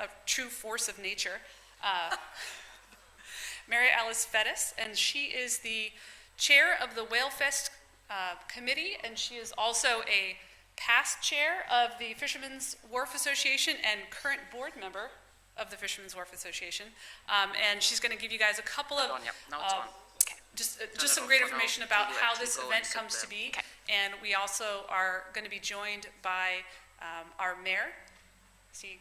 a true force of nature, Mary Alice Fettis, and she is the chair of the Whalefest committee, and she is also a past chair of the Fishermen's Wharf Association and current board member of the Fishermen's Wharf Association. And she's going to give you guys a couple of just some great information about how this event comes to be. And we also are going to be joined by our mayor. See,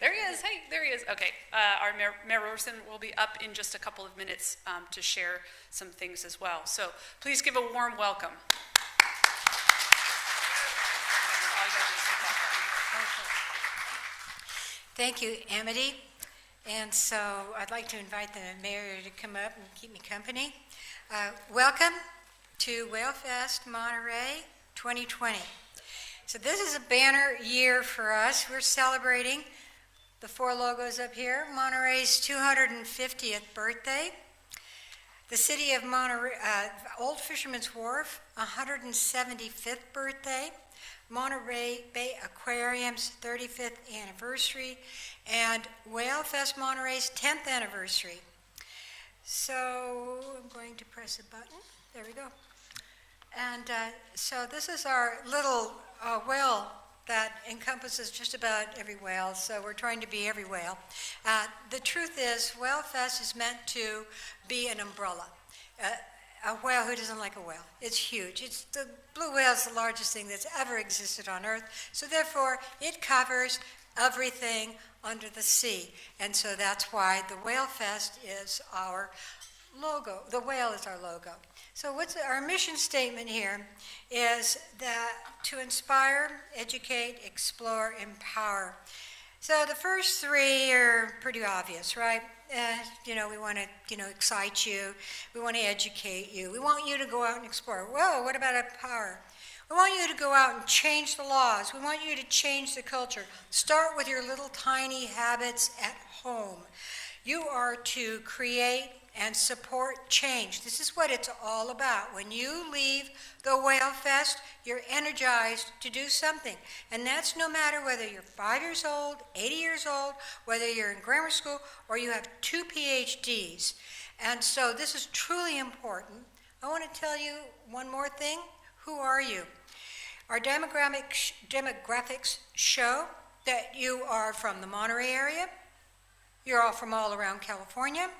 there he is. Hey, there he is. Okay, our Mayor Roberson will be up in just a couple of minutes to share some things as well. So please give a warm welcome. Thank you, Amity. And so I'd like to invite the mayor to come up and keep me company. Welcome to Whalefest Monterey 2020. So this is a banner year for us. We're celebrating the 4 logos up here, Monterey's 250th birthday. The city of Monterey, Old Fisherman's Wharf, 175th birthday. Monterey Bay Aquarium's 35th anniversary, and Whalefest Monterey's 10th anniversary. So I'm going to press a button. There we go. And so this is our little whale that encompasses just about every whale, so we're trying to be every whale. The truth is, Whalefest is meant to be an umbrella. A whale, who doesn't like a whale? It's huge. The blue whale is the largest thing that's ever existed on Earth, so therefore it covers everything under the sea. And so that's why the Whalefest is our logo. The whale is our logo. So what's our mission statement here is that to inspire, educate, explore, empower. So the first 3 are pretty obvious, right? We want to, excite you. We want to educate you. We want you to go out and explore. Whoa, what about empower? We want you to go out and change the laws. We want you to change the culture. Start with your little tiny habits at home. You are to create and support change. This is what it's all about. When you leave the Whalefest, you're energized to do something. And that's no matter whether you're 5 years old, 80 years old, whether you're in grammar school, or you have 2 PhDs. And so this is truly important. I want to tell you one more thing. Who are you? Our demographics show that you are from the Monterey area. You're all from all around California.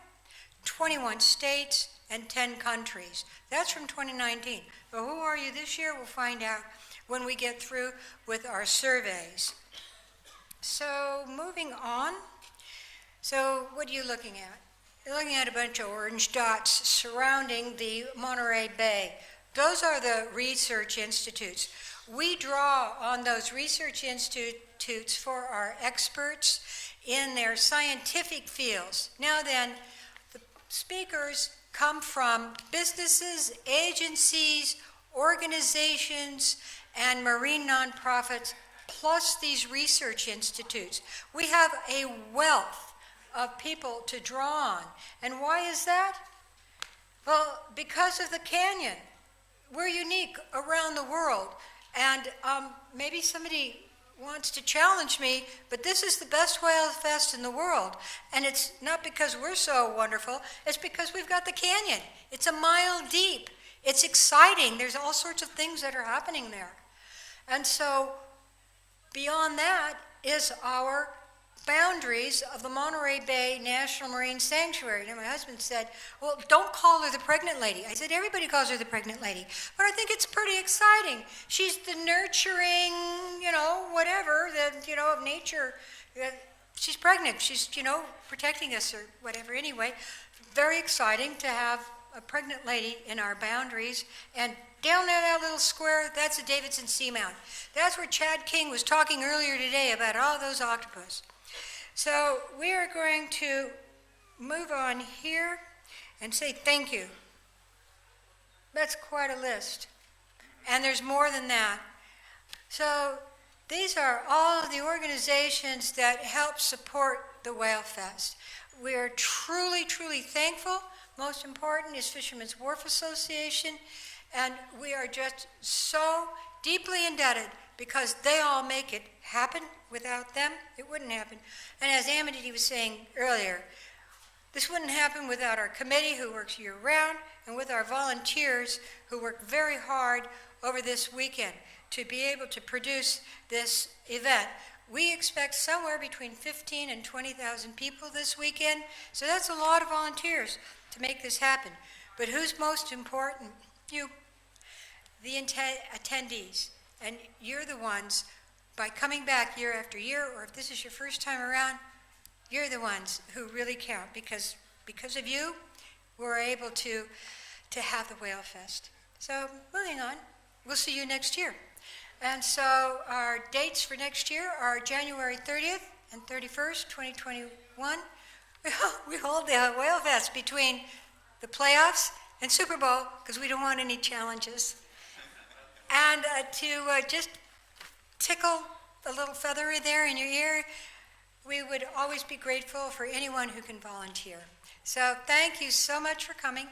21 states, and 10 countries. That's from 2019. But who are you this year? We'll find out when we get through with our surveys. So moving on. So what are you looking at? You're looking at a bunch of orange dots surrounding the Monterey Bay. Those are the research institutes. We draw on those research institutes for our experts in their scientific fields. Now then, speakers come from businesses, agencies, organizations, and marine nonprofits, plus these research institutes. We have a wealth of people to draw on. And why is that? Well, because of the canyon. We're unique around the world. And maybe somebody wants to challenge me, but this is the best Whalefest in the world. And it's not because we're so wonderful, it's because we've got the canyon. It's a mile deep. It's exciting. There's all sorts of things that are happening there. And so beyond that is our boundaries of the Monterey Bay National Marine Sanctuary. Now my husband said, well, don't call her the pregnant lady. I said, everybody calls her the pregnant lady. But I think it's pretty exciting. She's the nurturing, whatever, of nature. She's pregnant. She's, protecting us or whatever. Anyway, very exciting to have a pregnant lady in our boundaries. And down there, that little square, that's the Davidson Seamount. That's where Chad King was talking earlier today about all those octopus. So we are going to move on here and say thank you. That's quite a list. And there's more than that. So these are all of the organizations that help support the Whalefest. We are truly, truly thankful. Most important is Fishermen's Wharf Association. And we are just so deeply indebted because they all make it happen. Without them, it wouldn't happen. And as Amity was saying earlier, this wouldn't happen without our committee who works year-round and with our volunteers who work very hard over this weekend to be able to produce this event. We expect somewhere between 15 and 20,000 people this weekend, so that's a lot of volunteers to make this happen. But who's most important? You, the attendees. And you're the ones, by coming back year after year, or if this is your first time around, you're the ones who really count, because of you, we're able to have the Whalefest. So moving on, we'll see you next year. And so our dates for next year are January 30th and 31st, 2021. We hold the Whalefest between the playoffs and Super Bowl because we don't want any challenges. And to just tickle a little feather there in your ear, we would always be grateful for anyone who can volunteer. So thank you so much for coming.